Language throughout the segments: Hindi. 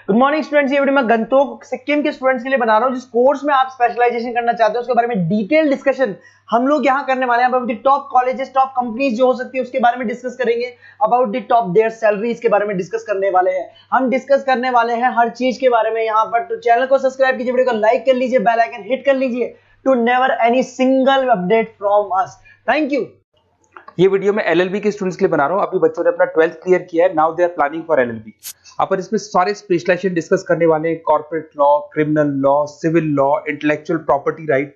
गुड मॉर्निंग स्टूडेंट्स, ये वीडियो मैं गंगटोक सिक्किम के स्टूडेंट्स के लिए बना रहा हूं। जिस कोर्स में आप स्पेशलाइजेशन करना चाहते हैं उसके बारे में डिटेल डिस्कशन हम लोग यहां करने वाले हैं। About the top colleges, top companies जो हो सकती है उसके बारे में डिस्कस करेंगे। About the top there salaries के बारे में डिस्कस करने वाले हैं। हम डिस्कस करने वाले हैं हर चीज के बारे में यहाँ पर। तो चैनल को सब्सक्राइब कीजिए, वीडियो को लाइक कर लीजिए, बेल आइकन हिट कर लीजिए to never any single update from us. Thank you. ये वीडियो मैं एलएलबी के स्टूडेंट्स के लिए बना रहा हूँ। अभी बच्चों ने अपना 12th क्लियर किया है, now they are planning for LLB. अपन इसमें सारे स्पेशलाइजेशन डिस्कस करने वाले हैं। Corporate law, criminal law, civil law, intellectual property right,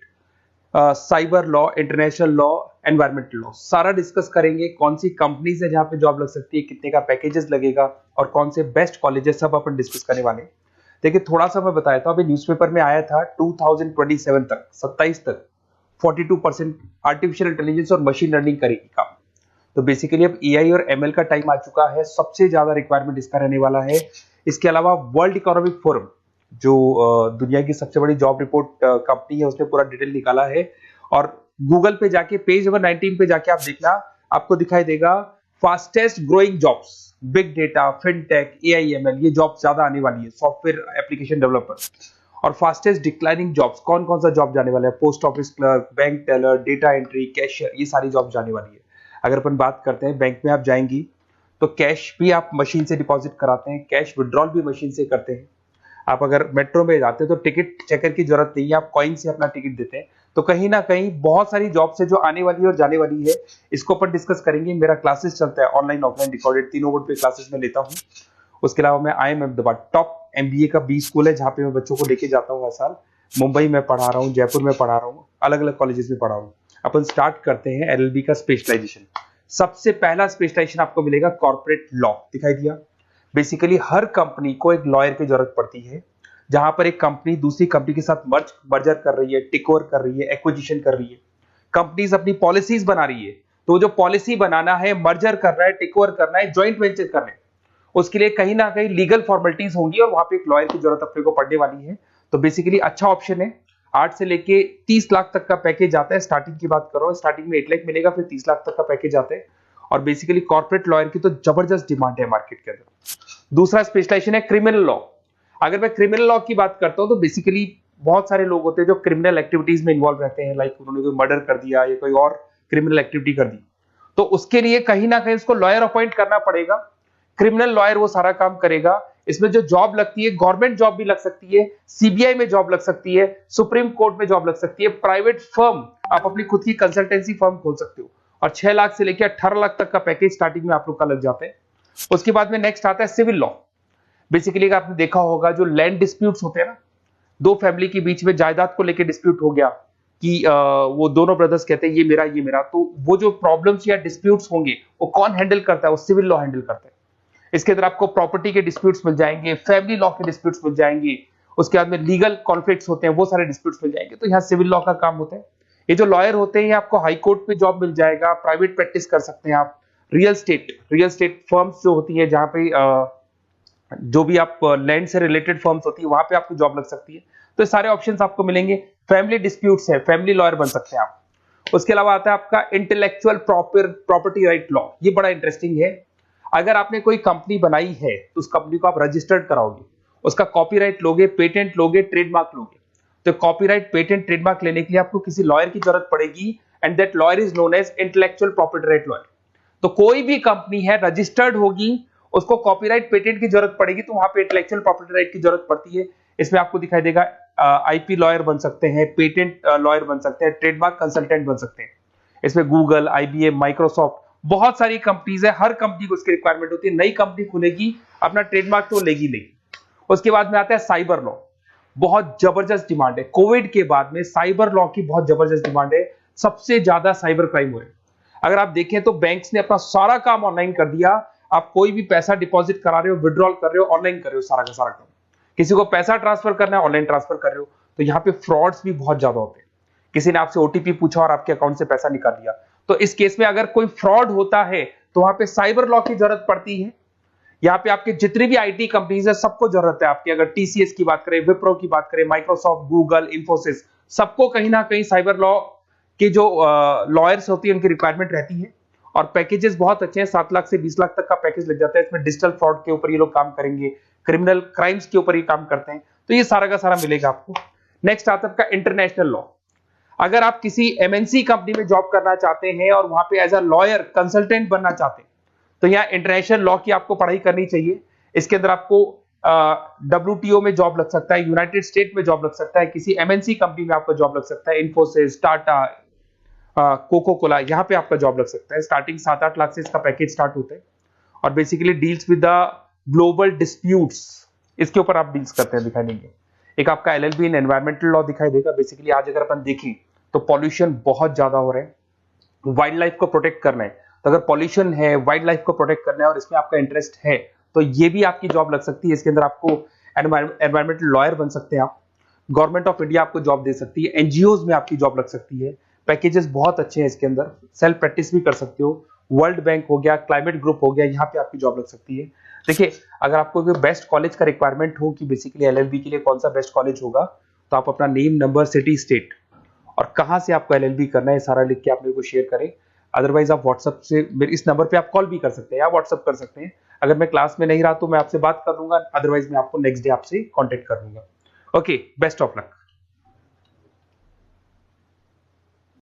cyber law, international law, environmental law, सारा डिस्कस करेंगे। कौन सी कंपनीज है जहां पे जॉब लग सकती है, कितने का पैकेजेस लगेगा और कौन से बेस्ट कॉलेजेस, सब अपन डिस्कस करने वाले हैं। देखिए थोड़ा सा मैं बताया था, अभी न्यूज़पेपर में आया था 2027 तक, 27 तक 42% आर्टिफिशियल इंटेलिजेंस और मशीन लर्निंग करेगी काम। तो बेसिकली अब एआई और एमएल का टाइम आ चुका है, सबसे ज्यादा रिक्वायरमेंट इसका रहने वाला है। इसके अलावा वर्ल्ड इकोनॉमिक फोरम जो दुनिया की सबसे बड़ी जॉब रिपोर्ट कंपनी है, उसने पूरा डिटेल निकाला है। और गूगल पे जाके पेज नंबर 19 पे जाके आप देखना, आपको दिखाई देगा fastest growing jobs, big data, fintech, AI ML, ये जॉब ज्यादा आने वाली है, सॉफ्टवेयर एप्लीकेशन डेवलपर। और फास्टेस्ट डिक्लाइनिंग जॉब्स, कौन कौन सा जॉब जाने वाला है, post office clerk, bank teller, data entry, cashier, ये सारी जॉब जाने वाली है। अगर अपन बात करते हैं, बैंक में आप जाएंगी तो कैश भी आप मशीन से डिपॉजिट कराते हैं, कैश विड्रॉल भी मशीन से करते हैं। आप अगर मेट्रो में जाते हैं तो टिकट चेकर की जरूरत नहीं है, आप कॉइन से अपना टिकट देते हैं। तो कहीं ना कहीं बहुत सारी जॉब्स है जो आने वाली है और जाने वाली है, इसको अपन डिस्कस करेंगे। मेरा क्लासेस चलता है ऑनलाइन ऑफलाइन रिकॉर्डेड, तीनों बोर्ड पे क्लासेस में लेता हूँ। उसके अलावा मैं IIM अहमदाबाद टॉप MBA का B स्कूल है जहाँ पे मैं बच्चों को लेके जाता हूँ हर साल। मुंबई में पढ़ा रहा हूँ, जयपुर में पढ़ा रहा हूँ, अलग अलग कॉलेजेस में पढ़ा रहा हूँ। अपन स्टार्ट करते हैं LLB का स्पेशलाइजेशन। सबसे पहला स्पेशलाइजेशन आपको मिलेगा कॉर्पोरेट लॉ, दिखाई दिया। बेसिकली हर कंपनी को एक लॉयर की जरूरत पड़ती है, जहां पर एक कंपनी दूसरी कंपनी के साथ मर्जर कर रही है, टेक ओवर कर रही है, एक्विजिशन कर रही है। कंपनीज अपनी पॉलिसीज बना रही है, तो जो पॉलिसी बनाना है, मर्जर करना है, टेक ओवर करना है, ज्वाइंट वेंचर करना है, उसके लिए कहीं ना कहीं लीगल फॉर्मेलिटीज होंगी और वहां पे एक लॉयर की जरूरत अपने को पड़ने वाली है। तो बेसिकली अच्छा ऑप्शन है। 8 से लेके 30 लाख तक का पैकेज आता है। स्टार्टिंग की बात करो, स्टार्टिंग में 8 लाख मिलेगा, फिर 30 लाख तक का पैकेज आता है। और बेसिकली कॉर्पोरेट लॉयर की तो जबरदस्त डिमांड है मार्केट के अंदर। दूसरा स्पेशलाइजेशन है क्रिमिनल लॉ। अगर मैं क्रिमिनल लॉ की बात करता हूं तो बेसिकली बहुत सारे लोग होते हैं जो क्रिमिनल एक्टिविटीज में इन्वॉल्व रहते हैं, लाइक उन्होंने कोई मर्डर कर दिया या कोई और क्रिमिनल एक्टिविटी कर दी, तो उसके लिए कहीं ना कहीं उसको लॉयर अपॉइंट करना पड़ेगा। क्रिमिनल लॉयर वो सारा काम करेगा। इसमें जो जॉब लगती है, गवर्नमेंट जॉब भी लग सकती है, सीबीआई में जॉब लग सकती है, सुप्रीम कोर्ट में जॉब लग सकती है, प्राइवेट फर्म, आप अपनी खुद की कंसल्टेंसी फर्म खोल सकते हो। और 6 लाख से लेकर 18 लाख तक का पैकेज स्टार्टिंग में आप लोग का लग जाता है। उसके बाद में नेक्स्ट आता है सिविल लॉ। बेसिकली आपने देखा होगा जो लैंड डिस्प्यूट्स होते हैं ना, दो फैमिली के बीच में जायदाद को लेकर डिस्प्यूट हो गया कि वो दोनों ब्रदर्स कहते हैं ये मेरा, तो वो जो प्रॉब्लम्स या डिस्प्यूट्स होंगे वो कौन हैंडल करता है, वो सिविल लॉ हैंडल करता है। इसके अंदर आपको प्रॉपर्टी के डिस्प्यूट्स मिल जाएंगे, फैमिली लॉ के डिस्प्यूट्स मिल जाएंगे, उसके बाद में लीगल कॉन्फ्लिक्ट्स होते हैं, वो सारे डिस्प्यूट्स मिल जाएंगे। तो यहाँ सिविल लॉ का काम होता है। ये जो लॉयर होते हैं, ये आपको हाई कोर्ट पे जॉब मिल जाएगा, प्राइवेट प्रैक्टिस कर सकते हैं आप, रियल स्टेट फर्म्स जो होती है, जहां पे जो भी आप लैंड से रिलेटेड फर्म्स होती है, वहां पे आपको जॉब लग सकती है। तो सारे ऑप्शंस आपको मिलेंगे। फैमिली डिस्प्यूट्स है, फैमिली लॉयर बन सकते हैं आप। उसके अलावा आता है आपका इंटेलेक्चुअल प्रॉपर्टी राइट लॉ। ये बड़ा इंटरेस्टिंग है। अगर आपने कोई कंपनी बनाई है तो उस कंपनी को आप रजिस्टर्ड कराओगे, उसका कॉपीराइट लोगे, पेटेंट लोगे, ट्रेडमार्क लोगे। तो कॉपीराइट, पेटेंट, ट्रेडमार्क लेने के लिए आपको किसी लॉयर की जरूरत पड़ेगी, and that lawyer is known as intellectual property right lawyer. तो कोई भी कंपनी है रजिस्टर्ड होगी, उसको कॉपीराइट, पेटेंट की जरूरत पड़ेगी, तो वहां पे इंटेलेक्चुअल प्रॉपर्टी राइट की जरूरत पड़ती है। इसमें आपको दिखाई देगा IP लॉयर बन सकते हैं, पेटेंट लॉयर बन सकते हैं, ट्रेडमार्क कंसल्टेंट बन सकते हैं। इसमें गूगल, IBM, माइक्रोसॉफ्ट, बहुत सारी कंपनीज है। हर कंपनी को उसकी रिक्वायरमेंट होती है। नई कंपनी खुलेगी, अपना ट्रेडमार्क तो लेगी लेगी। उसके बाद में आता है साइबर लॉ। बहुत जबरदस्त डिमांड है। कोविड के बाद में साइबर लॉ की बहुत जबरदस्त डिमांड है। सबसे ज्यादा साइबर क्राइम हुए। अगर आप देखें तो बैंक्स ने अपना सारा काम ऑनलाइन कर दिया। आप कोई भी पैसा डिपॉजिट करा रहे हो, विड्रॉल कर रहे हो, ऑनलाइन कर रहे हो, सारा का सारा काम। किसी को पैसा ट्रांसफर करना है, ऑनलाइन ट्रांसफर कर रहे हो। तो यहाँ पे फ्रॉड्स भी बहुत ज्यादा होते हैं। किसी ने आपसे OTP पूछा और आपके अकाउंट से पैसा निकाल लिया, तो इस केस में अगर कोई फ्रॉड होता है तो वहां पे साइबर लॉ की जरूरत पड़ती है। यहाँ पे आपके जितनी भी IT कंपनीज है, सबको जरूरत है आपकी। अगर TCS की बात करें, विप्रो की बात करें, माइक्रोसॉफ्ट, गूगल, इंफोसिस, सबको कहीं ना कहीं साइबर लॉ के जो लॉयर्स होती है उनकी रिक्वायरमेंट रहती है। और पैकेजेस बहुत अच्छे हैं, 7 लाख से 20 लाख तक का पैकेज लग जाता है। इसमें डिजिटल फ्रॉड के ऊपर ये लोग काम करेंगे, क्रिमिनल क्राइम्स के ऊपर ये काम करते हैं, तो ये सारा का सारा मिलेगा आपको। नेक्स्ट आता है आपका इंटरनेशनल लॉ। अगर आप किसी एमएनसी कंपनी में जॉब करना चाहते हैं और वहां पे एज अ लॉयर कंसल्टेंट बनना चाहते हैं, तो यहाँ इंटरनेशनल लॉ की आपको पढ़ाई करनी चाहिए। इसके अंदर आपको WTO में जॉब लग सकता है, यूनाइटेड स्टेट में जॉब लग सकता है, किसी एमएनसी कंपनी में आपका जॉब लग सकता है, इन्फोसिस, टाटा, कोको कोला, यहाँ पे आपका जॉब लग सकता है। स्टार्टिंग 7-8 लाख से इसका पैकेज स्टार्ट होता है और basically deals with the global disputes, इसके ऊपर आप डील्स करते हैं, दिखाई देंगे। एक आपका LLB इन एनवायरमेंटल लॉ दिखाई देगा। बेसिकली आज अगर अपन देखें तो पॉल्यूशन बहुत ज्यादा हो रहा है, वाइल्ड लाइफ को प्रोटेक्ट करना है, तो अगर पॉल्यूशन है, वाइल्ड लाइफ को प्रोटेक्ट करना है और इसमें आपका इंटरेस्ट है, तो ये भी आपकी जॉब लग सकती है। इसके अंदर आपको एनवायरमेंटल लॉयर बन सकते हैं आप। गवर्नमेंट ऑफ इंडिया आपको जॉब दे सकती है, एनजीओज में आपकी जॉब लग सकती है। पैकेजेस बहुत अच्छे हैं इसके अंदर, सेल्फ प्रैक्टिस भी कर सकते हो। वर्ल्ड बैंक हो गया, क्लाइमेट ग्रुप हो गया, यहाँ पे आपकी जॉब लग सकती है। देखिए, अगर आपको बेस्ट कॉलेज का रिक्वायरमेंट हो कि बेसिकली LLB के लिए कौन सा बेस्ट कॉलेज होगा, तो आप अपना नेम, नंबर, सिटी, स्टेट और कहां से आपको LLB करना है सारा लिख के आप मेरे को शेयर करें। अदरवाइज आप व्हाट्सएप से मेरे इस नंबर पे आप कॉल भी कर सकते हैं या व्हाट्सएप कर सकते हैं। अगर मैं क्लास में नहीं रहा तो मैं आपसे बात कर लूंगा, अदरवाइज मैं आपको नेक्स्ट डे आपसे कॉन्टेक्ट कर लूंगा। Okay, best of luck.